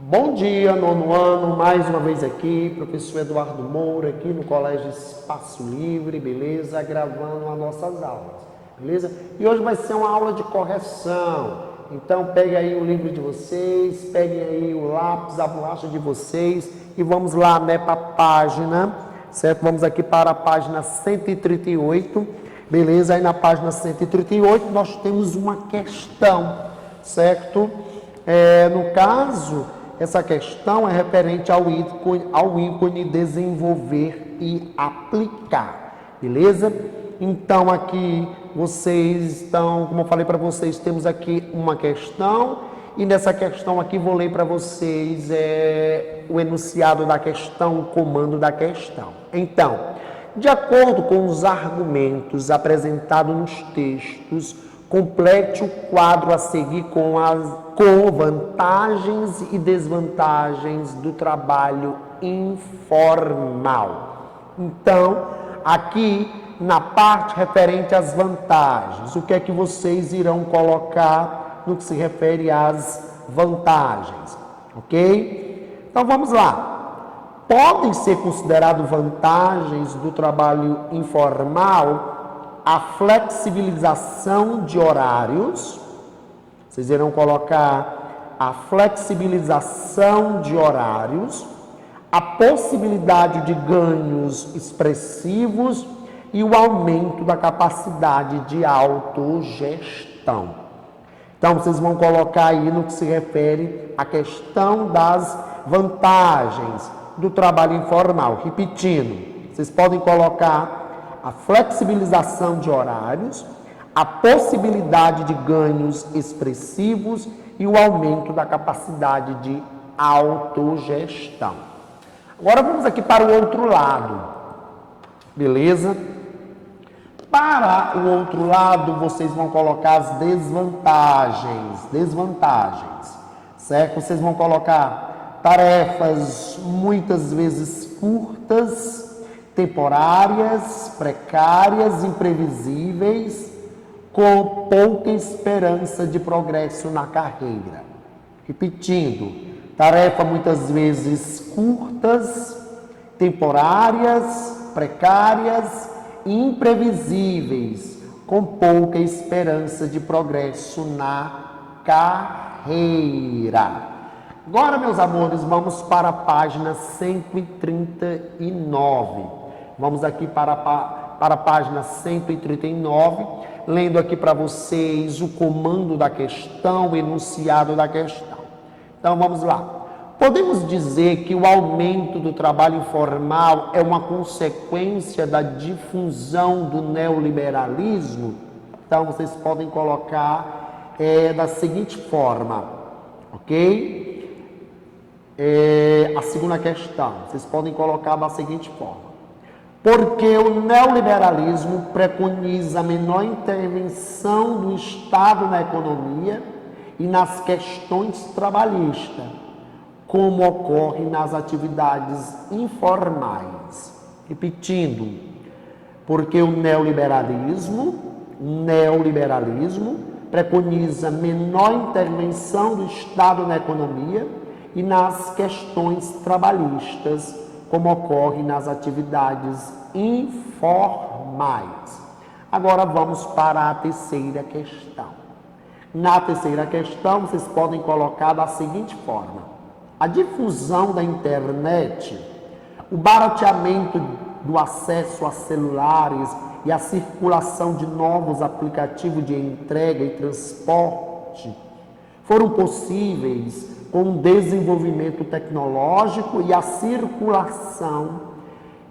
Bom dia, nono ano, mais uma vez aqui, professor Eduardo Moura, aqui no Colégio Espaço Livre, beleza? Gravando as nossas aulas, beleza? E hoje vai ser uma aula de correção, então pegue aí o livro de vocês, peguem aí o lápis, a borracha de vocês e vamos lá, né, para a página, certo? Vamos aqui para a página 138, beleza? Aí na página 138 nós temos uma questão, certo? No caso, essa questão é referente ao ícone desenvolver e aplicar, beleza? Então aqui vocês estão, como eu falei para vocês, temos aqui uma questão e nessa questão aqui vou ler para vocês o enunciado da questão, o comando da questão. Então, de acordo com os argumentos apresentados nos textos, complete o quadro a seguir com vantagens e desvantagens do trabalho informal. Então, aqui na parte referente às vantagens, o que é que vocês irão colocar no que se refere às vantagens, ok? Então, vamos lá. Podem ser consideradas vantagens do trabalho informal a flexibilização de horários. Vocês irão colocar a flexibilização de horários, a possibilidade de ganhos expressivos e o aumento da capacidade de autogestão. Então, vocês vão colocar aí no que se refere à questão das vantagens do trabalho informal. Repetindo, vocês podem colocar a flexibilização de horários, a possibilidade de ganhos expressivos e o aumento da capacidade de autogestão. Agora vamos aqui para o outro lado, beleza? Para o outro lado, vocês vão colocar as desvantagens, certo? Vocês vão colocar tarefas muitas vezes curtas, temporárias, precárias, imprevisíveis, com pouca esperança de progresso na carreira. Repetindo, tarefa muitas vezes curtas, temporárias, precárias e imprevisíveis, com pouca esperança de progresso na carreira. Agora, meus amores, vamos para a página 139. Vamos aqui para a página 139, lendo aqui para vocês o comando da questão, o enunciado da questão. Então, vamos lá. Podemos dizer que o aumento do trabalho informal é uma consequência da difusão do neoliberalismo? Então, vocês podem colocar da seguinte forma, ok? A segunda questão, vocês podem colocar da seguinte forma. Porque o neoliberalismo preconiza a menor intervenção do Estado na economia e nas questões trabalhistas, como ocorre nas atividades informais. Repetindo, porque o neoliberalismo preconiza menor intervenção do Estado na economia e nas questões trabalhistas, como ocorre nas atividades informais. Agora vamos para a terceira questão. Na terceira questão, vocês podem colocar da seguinte forma. A difusão da internet, o barateamento do acesso a celulares e a circulação de novos aplicativos de entrega e transporte foram possíveis com o desenvolvimento tecnológico e a circulação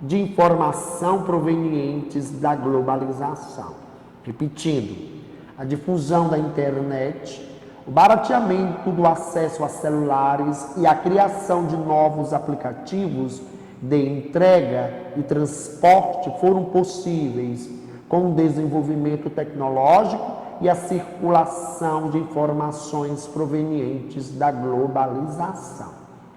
de informação provenientes da globalização. Repetindo, a difusão da internet, o barateamento do acesso a celulares e a criação de novos aplicativos de entrega e transporte foram possíveis com o desenvolvimento tecnológico e a circulação de informações provenientes da globalização.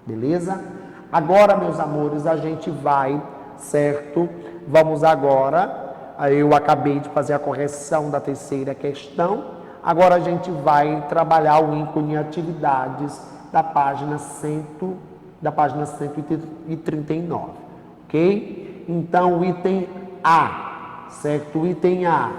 Beleza? Agora, meus amores, a gente vai, certo? Vamos agora, eu acabei de fazer a correção da terceira questão, agora a gente vai trabalhar o ícone atividades da página 139, ok? Então, o item A, certo? O item A,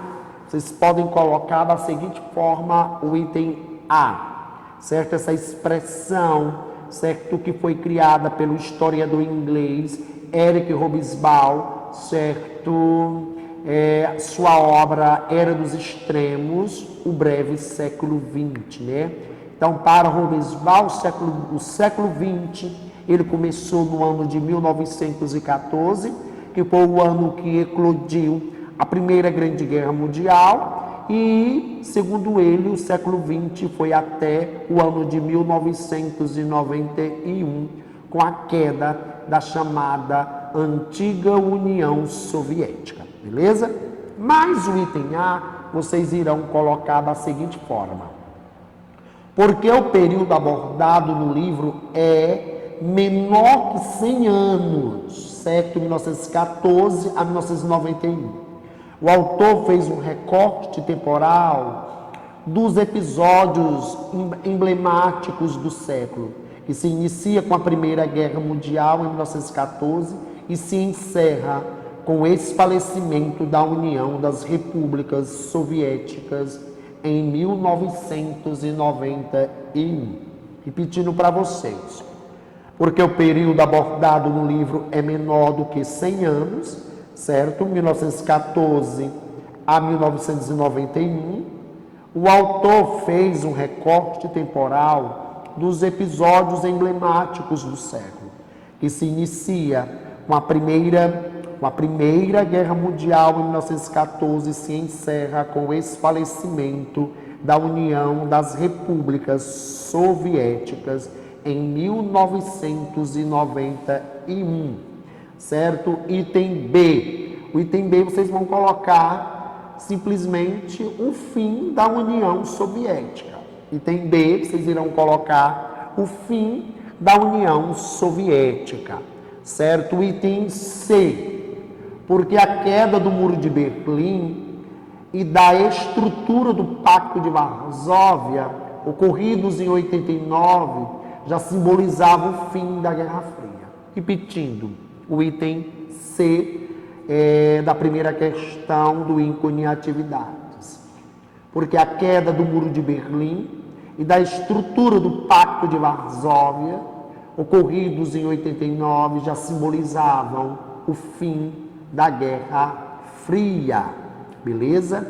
vocês podem colocar da seguinte forma o item A, certo? Essa expressão, certo? Que foi criada pelo historiador inglês Eric Hobsbawm, certo? Sua obra Era dos Extremos, o breve século XX, né? Então, para Hobsbawm, o século XX, ele começou no ano de 1914, que foi o ano que eclodiu a Primeira Grande Guerra Mundial, e, segundo ele, o século XX foi até o ano de 1991, com a queda da chamada Antiga União Soviética, beleza? Mas o item A, vocês irão colocar da seguinte forma: porque o período abordado no livro é menor que 100 anos, certo? 1914 a 1991. O autor fez um recorte temporal dos episódios emblemáticos do século, que se inicia com a Primeira Guerra Mundial em 1914 e se encerra com o esfalecimento da União das Repúblicas Soviéticas em 1991. Repetindo para vocês, porque o período abordado no livro é menor do que 100 anos, certo? 1914 a 1991. O autor fez um recorte temporal dos episódios emblemáticos do século, que se inicia com a Primeira Guerra Mundial em 1914 e se encerra com o esfalecimento da União das Repúblicas Soviéticas em 1991, certo? Item B. O item B vocês vão colocar simplesmente o fim da União Soviética. Item B, vocês irão colocar o fim da União Soviética, certo? Item C. Porque a queda do Muro de Berlim e da estrutura do Pacto de Varsóvia, ocorridos em 89, já simbolizavam o fim da Guerra Fria. Repetindo, o item C da primeira questão do ícone atividades. Porque a queda do Muro de Berlim e da estrutura do Pacto de Varsóvia, ocorridos em 89, já simbolizavam o fim da Guerra Fria, beleza?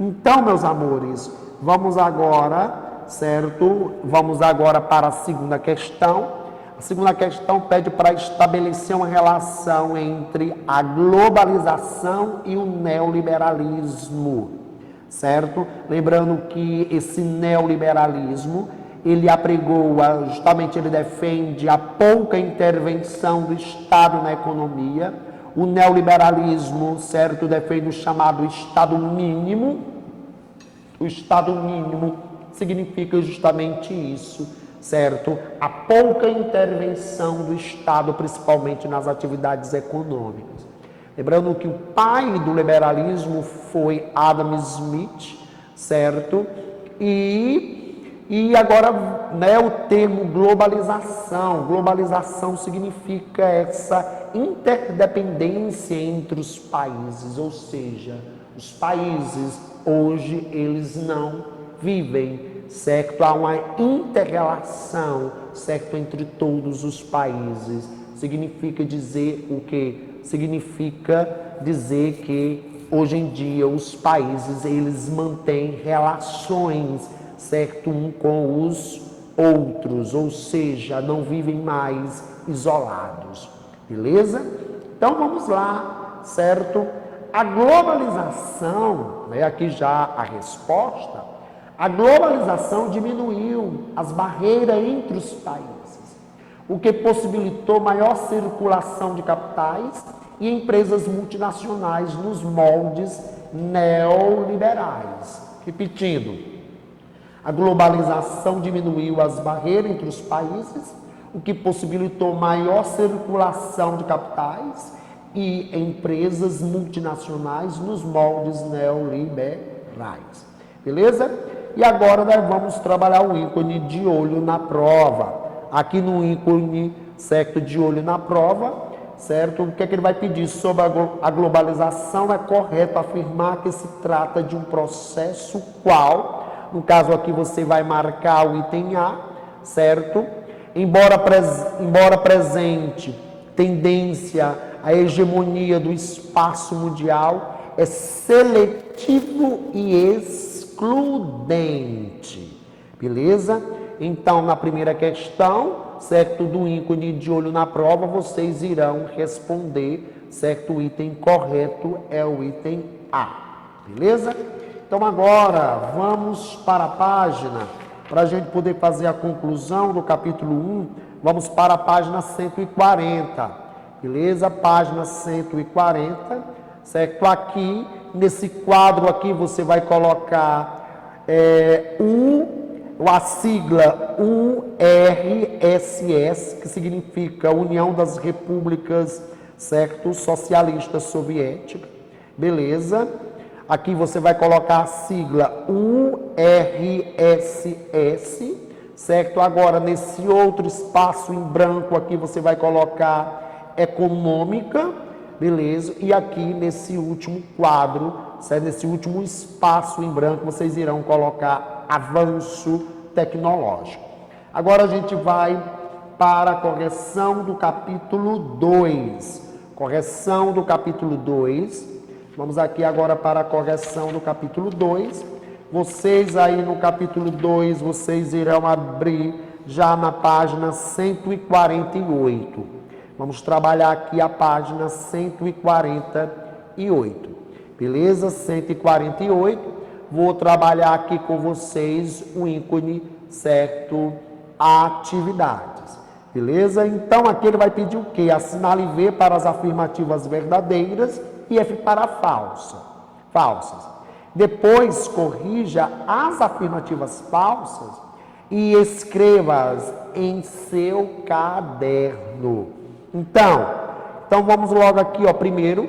Então, meus amores, vamos agora, certo? Vamos agora para a segunda questão. A segunda questão pede para estabelecer uma relação entre a globalização e o neoliberalismo, certo? Lembrando que esse neoliberalismo, ele apregoa, justamente ele defende a pouca intervenção do Estado na economia. O neoliberalismo, certo, defende o chamado Estado mínimo. O Estado mínimo significa justamente isso, certo? A pouca intervenção do Estado, principalmente nas atividades econômicas. Lembrando que o pai do liberalismo foi Adam Smith, certo? E agora, né, o termo globalização. Globalização significa essa interdependência entre os países, ou seja, os países hoje eles não vivem, certo? Há uma inter-relação, certo, entre todos os países. Significa dizer o quê? Significa dizer que hoje em dia os países eles mantêm relações, certo, um com os outros, ou seja, não vivem mais isolados, beleza? Então vamos lá, certo? A globalização, né, aqui já a resposta, a globalização diminuiu as barreiras entre os países, o que possibilitou maior circulação de capitais e empresas multinacionais nos moldes neoliberais. Repetindo, a globalização diminuiu as barreiras entre os países, o que possibilitou maior circulação de capitais e empresas multinacionais nos moldes neoliberais. Beleza? E agora nós vamos trabalhar o ícone de olho na prova. aqui no ícone, certo, de olho na prova, certo? O que é que ele vai pedir sobre a globalização? É correto afirmar que se trata de um processo qual, no caso aqui você vai marcar o item A, certo? Embora presente tendência à hegemonia do espaço mundial, é seletivo e excludente, beleza? Então, na primeira questão, certo, do ícone de olho na prova, vocês irão responder, certo? O item correto é o item A, beleza? Então, agora, vamos para a página, para a gente poder fazer a conclusão do capítulo 1, vamos para a página 140, beleza? Página 140, certo? Aqui, nesse quadro aqui, você vai colocar a sigla URSS, que significa União das Repúblicas, certo? Socialistas Soviéticas, beleza? Aqui você vai colocar a sigla URSS, certo? Agora, nesse outro espaço em branco aqui, você vai colocar econômica, beleza? E aqui, nesse último quadro, certo? Nesse último espaço em branco, vocês irão colocar avanço tecnológico. Agora, a gente vai para a correção do capítulo 2. Correção do capítulo 2. Vamos aqui agora para a correção do capítulo 2. Vocês aí no capítulo 2, vocês irão abrir já na página 148. Vamos trabalhar aqui a página 148. Beleza? 148. Vou trabalhar aqui com vocês o ícone, certo? Atividades. Beleza? Então, aqui ele vai pedir o quê? Assinale V para as afirmativas verdadeiras e F para falsas. Depois, corrija as afirmativas falsas e escreva-as em seu caderno. Então vamos logo aqui, ó. Primeiro,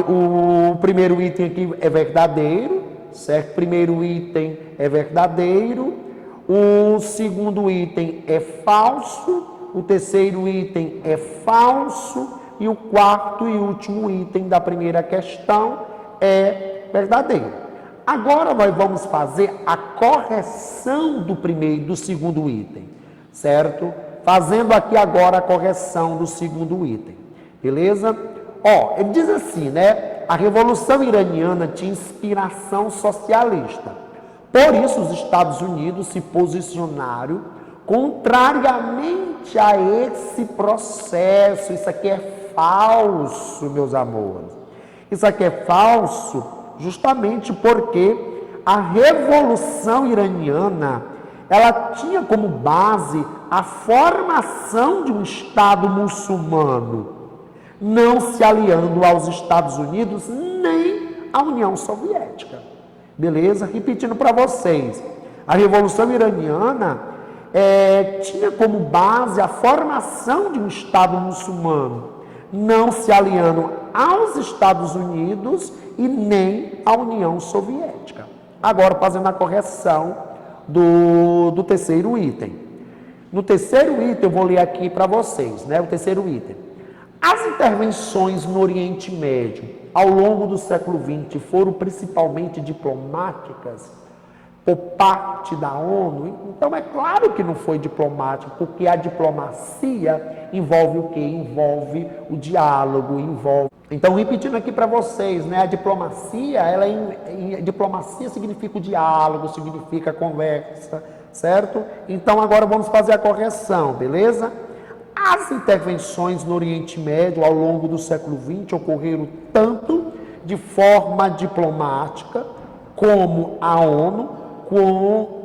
o primeiro item aqui é verdadeiro, certo? Primeiro item é verdadeiro. O segundo item é falso. O terceiro item é falso. E o quarto e último item da primeira questão é verdadeiro. Agora nós vamos fazer a correção do segundo item, certo? Fazendo aqui agora a correção do segundo item, beleza? Ó, ele diz assim, né? A Revolução Iraniana tinha inspiração socialista. Por isso os Estados Unidos se posicionaram contrariamente a esse processo. Isso aqui é falso, meus amores. Isso aqui é falso justamente porque a Revolução Iraniana, ela tinha como base a formação de um Estado muçulmano, não se aliando aos Estados Unidos nem à União Soviética. Beleza? Repetindo para vocês, a Revolução Iraniana tinha como base a formação de um Estado muçulmano, não se aliando aos Estados Unidos e nem à União Soviética. Agora, fazendo a correção do terceiro item. No terceiro item, eu vou ler aqui para vocês, né? O terceiro item. As intervenções no Oriente Médio, ao longo do século XX, foram principalmente diplomáticas por parte da ONU. Então, é claro que não foi diplomático, porque a diplomacia envolve o quê? Envolve o diálogo, envolve... Então, repetindo aqui para vocês, né? A diplomacia, diplomacia significa o diálogo, significa a conversa, certo? Então, agora vamos fazer a correção, beleza? As intervenções no Oriente Médio ao longo do século XX ocorreram tanto de forma diplomática, como a ONU,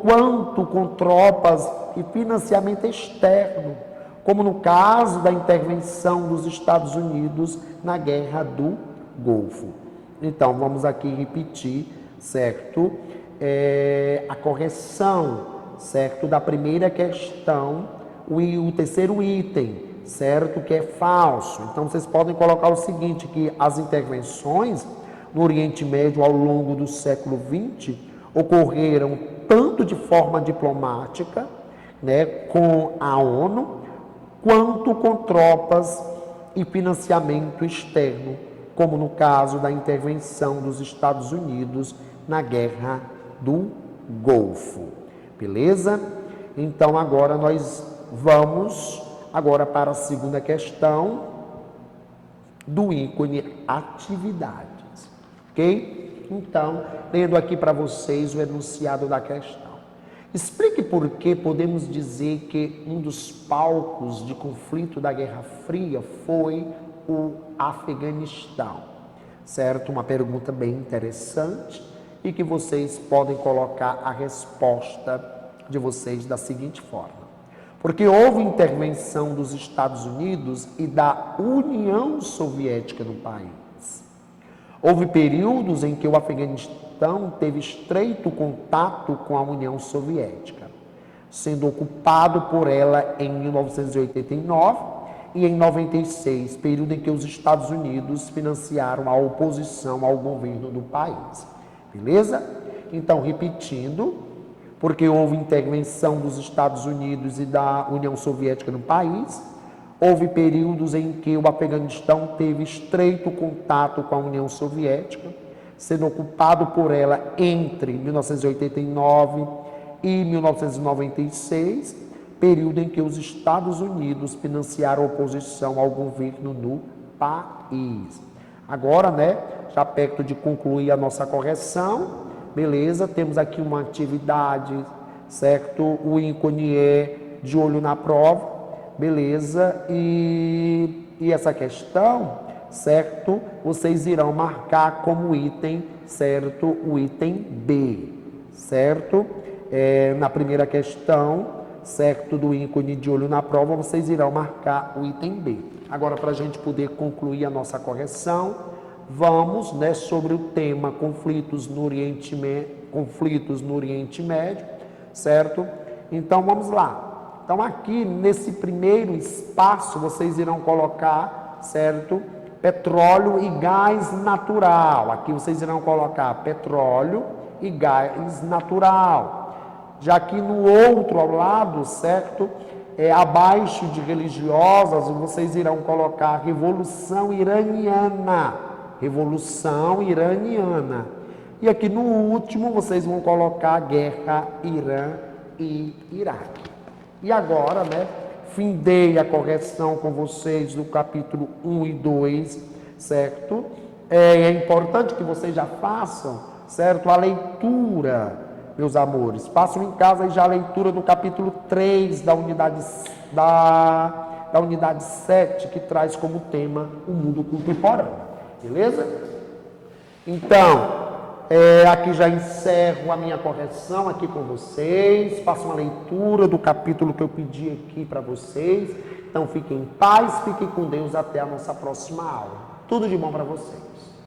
quanto com tropas e financiamento externo, como no caso da intervenção dos Estados Unidos na Guerra do Golfo. Então, vamos aqui repetir, certo? A correção, certo? Da primeira questão, o terceiro item, certo? Que é falso. Então, vocês podem colocar o seguinte, que as intervenções no Oriente Médio ao longo do século XX ocorreram tanto de forma diplomática, né, com a ONU, quanto com tropas e financiamento externo, como no caso da intervenção dos Estados Unidos na Guerra do Golfo. Beleza? Então agora nós vamos para a segunda questão do ícone atividades. Ok? Então, lendo aqui para vocês o enunciado da questão. Explique por que podemos dizer que um dos palcos de conflito da Guerra Fria foi o Afeganistão. Certo? Uma pergunta bem interessante e que vocês podem colocar a resposta de vocês da seguinte forma. Porque houve intervenção dos Estados Unidos e da União Soviética no país. Houve períodos em que o Afeganistão teve estreito contato com a União Soviética, sendo ocupado por ela em 1989 e em 96, período em que os Estados Unidos financiaram a oposição ao governo do país. Beleza? Então, repetindo, porque houve intervenção dos Estados Unidos e da União Soviética no país, houve períodos em que o Afeganistão teve estreito contato com a União Soviética, sendo ocupado por ela entre 1989 e 1996, período em que os Estados Unidos financiaram a oposição ao governo no país. Agora, já perto de concluir a nossa correção, beleza? Temos aqui uma atividade, certo? O ícone é de olho na prova, beleza? E essa questão, certo? Vocês irão marcar como item, certo? O item B, certo? Na primeira questão, certo? Do ícone de olho na prova, vocês irão marcar o item B. Agora, para a gente poder concluir a nossa correção, vamos, sobre o tema conflitos no Oriente Médio, certo? Então, vamos lá. Então, aqui, nesse primeiro espaço, vocês irão colocar, certo? Petróleo e gás natural. Aqui vocês irão colocar petróleo e gás natural. Já que no outro, ao lado, certo? Abaixo de religiosas, vocês irão colocar Revolução Iraniana. Revolução Iraniana. E aqui no último, vocês vão colocar Guerra Irã e Iraque. E agora, findei a correção com vocês do capítulo 1 e 2, certo? É importante que vocês já façam, certo? A leitura, meus amores. Façam em casa já a leitura do capítulo 3 da unidade 7, que traz como tema o mundo contemporâneo. Beleza? Então, aqui já encerro a minha correção aqui com vocês. Faço uma leitura do capítulo que eu pedi aqui para vocês. Então, fiquem em paz, fiquem com Deus. Até a nossa próxima aula. Tudo de bom para vocês.